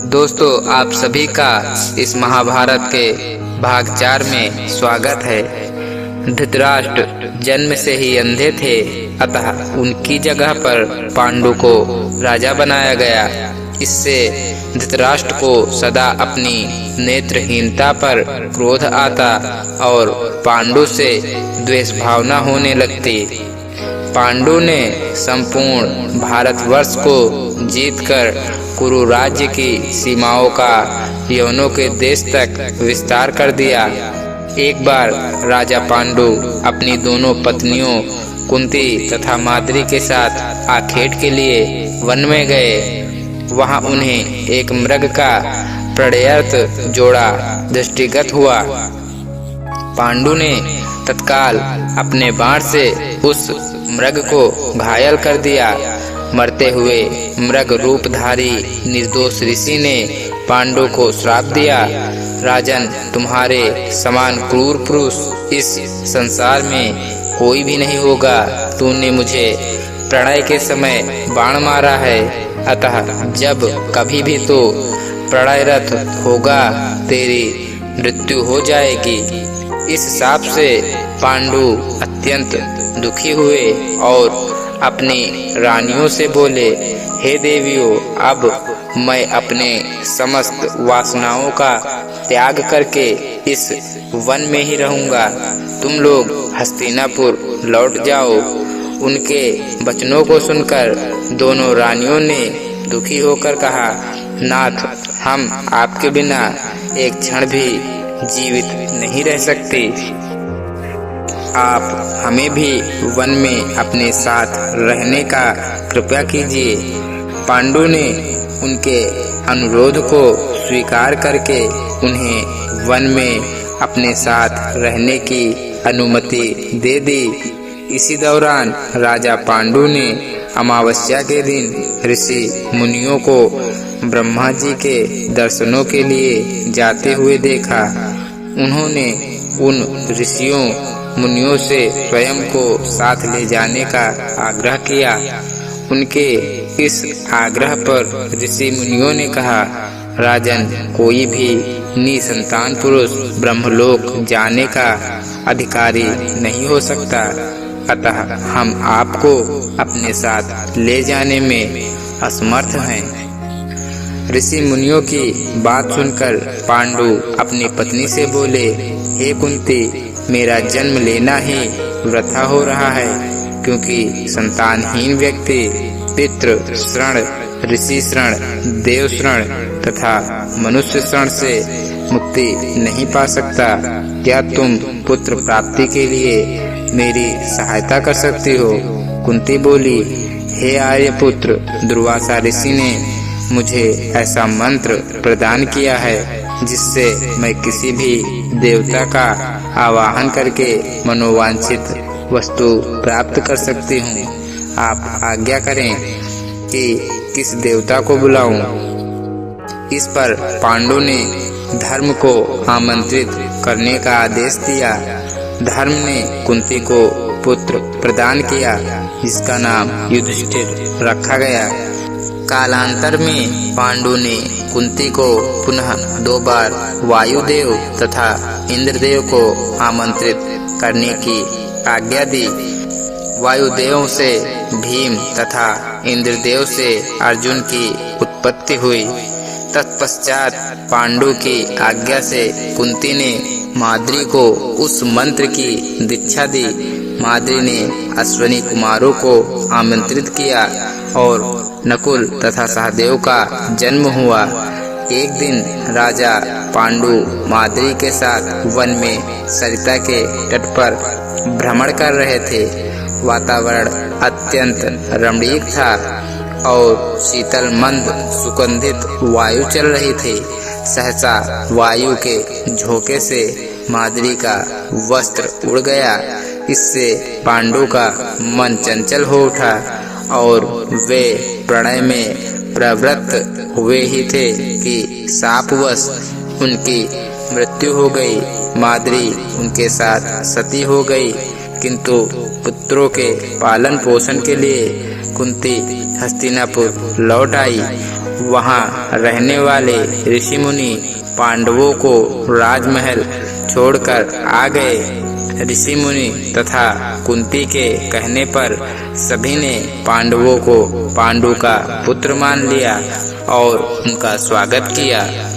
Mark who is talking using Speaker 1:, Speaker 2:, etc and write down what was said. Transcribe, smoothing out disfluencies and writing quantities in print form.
Speaker 1: दोस्तों, आप सभी का इस महाभारत के भाग 4 में स्वागत है। धृतराष्ट्र जन्म से ही अंधे थे, अतः उनकी जगह पर पांडु को राजा बनाया गया। इससे धृतराष्ट्र को सदा अपनी नेत्रहीनता पर क्रोध आता और पांडु से द्वेष भावना होने लगती। पांडु ने संपूर्ण भारतवर्ष को जीतकर कुरु राज्य की सीमाओं का यवनों के देश तक विस्तार कर दिया। एक बार राजा पांडु अपनी दोनों पत्नियों कुंती तथा माद्री के साथ आखेट के लिए वन में गए। वहां उन्हें एक मृग का प्रणयर्थ जोड़ा दृष्टिगत हुआ। पांडु ने तत्काल अपने बाण से उस मृग को घायल कर दिया। मरते हुए मृग रूपधारी निर्दोष ऋषि ने पांडु को श्राप दिया, राजन, तुम्हारे समान क्रूर पुरुष इस संसार में कोई भी नहीं होगा। तूने मुझे प्रणय के समय बाण मारा है, अतः जब कभी भी तो प्रणयरत होगा तेरी मृत्यु हो जाएगी। इस शाप से पांडु अत्यंत दुखी हुए और अपनी रानियों से बोले, हे देवियों, अब मैं अपने समस्त वासनाओं का त्याग करके इस वन में ही रहूंगा। तुम लोग हस्तिनापुर लौट जाओ। उनके वचनों को सुनकर दोनों रानियों ने दुखी होकर कहा, नाथ, हम आपके बिना एक क्षण भी जीवित नहीं रह सकती। आप हमें भी वन में अपने साथ रहने का कृपया कीजिए। पांडु ने उनके अनुरोध को स्वीकार करके उन्हें वन में अपने साथ रहने की अनुमति दे दी। इसी दौरान राजा पांडु ने अमावस्या के दिन ऋषि मुनियों को ब्रह्मा जी के दर्शनों के लिए जाते हुए देखा। उन्होंने उन ऋषियों मुनियों से स्वयं को साथ ले जाने का आग्रह किया। उनके इस आग्रह पर ऋषि मुनियों ने कहा, राजन, कोई भी निसंतान पुरुष ब्रह्मलोक जाने का अधिकारी नहीं हो सकता, अतः हम आपको अपने साथ ले जाने में असमर्थ हैं। ऋषि मुनियों की बात सुनकर पांडु अपनी पत्नी से बोले, हे कुंती, मेरा जन्म लेना ही वृथा हो रहा है, क्योंकि संतानहीन व्यक्ति पितृ श्रण, ऋषि श्रण, देव श्रण तथा मनुष्य श्रण से मुक्ति नहीं पा सकता। क्या तुम पुत्र प्राप्ति के लिए मेरी सहायता कर सकती हो? कुंती बोली, हे आर्यपुत्र, दुर्वासा ऋषि ने मुझे ऐसा मंत्र प्रदान किया है जिससे मैं किसी भी देवता का आवाहन करके मनोवांछित वस्तु प्राप्त कर सकती हूँ। आप आज्ञा करें कि किस देवता को बुलाऊं? इस पर पांडु ने धर्म को आमंत्रित करने का आदेश दिया। धर्म ने कुंती को पुत्र प्रदान किया, जिसका नाम युधिष्ठिर रखा गया। कालांतर में पांडु ने कुंती को पुनः 2 बार वायुदेव तथा इंद्रदेव को आमंत्रित करने की आज्ञा दी। वायुदेव से भीम तथा इंद्रदेव से अर्जुन की उत्पत्ति हुई। तत्पश्चात पांडु की आज्ञा से कुंती ने माद्री को उस मंत्र की दीक्षा दी। माद्री ने अश्विनी कुमारों को आमंत्रित किया और नकुल तथा सहदेव का जन्म हुआ। एक दिन राजा पांडु माद्री के साथ वन में सरिता के तट पर भ्रमण कर रहे थे। वातावरण अत्यंत रमणीक था और शीतल मंद सुगंधित वायु चल रही थी। सहसा वायु के झोंके से माद्री का वस्त्र उड़ गया। इससे पांडु का मन चंचल हो उठा और वे प्रणय में प्रवृत्त हुए ही थे कि शापवश उनकी मृत्यु हो गई। माद्री उनके साथ सती हो गई, किंतु पुत्रों के पालन पोषण के लिए कुंती हस्तिनापुर लौट आई वहाँ रहने वाले ऋषि मुनि पांडवों को राजमहल छोड़कर आ गए। ऋषि मुनि तथा कुंती के कहने पर सभी ने पांडवों को पांडु का पुत्र मान लिया और उनका स्वागत किया।